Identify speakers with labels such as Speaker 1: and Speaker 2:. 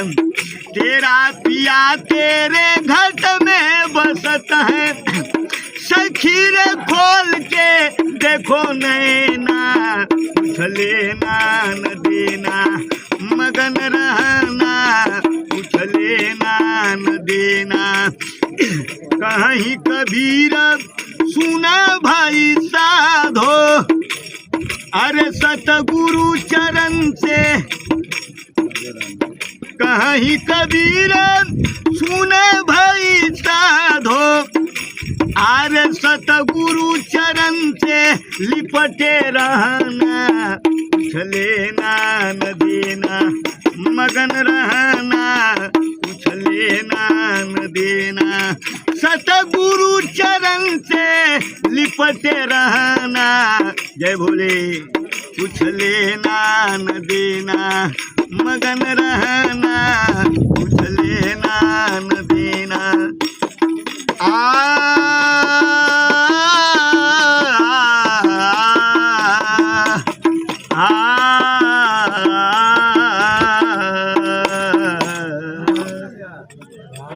Speaker 1: तेरा पिया तेरे घट में बसत है, सखी रे खोल के देखो नैना, कुछ लेना न देना मगन रहना, कुछ लेना न देना। कहीं कबीर सुना भाई साधो, अरे सतगुरु चरण से, कहीं कबीर सुने भाई साधो, अरे सतगुरु चरण से लिपटे रहना, कुछ लेना न देना मगन रहना, कुछ लेना न देना। सतगुरु चरण से लिपटे रहना, जय भोले। कुछ लेना न देना मगन रहना,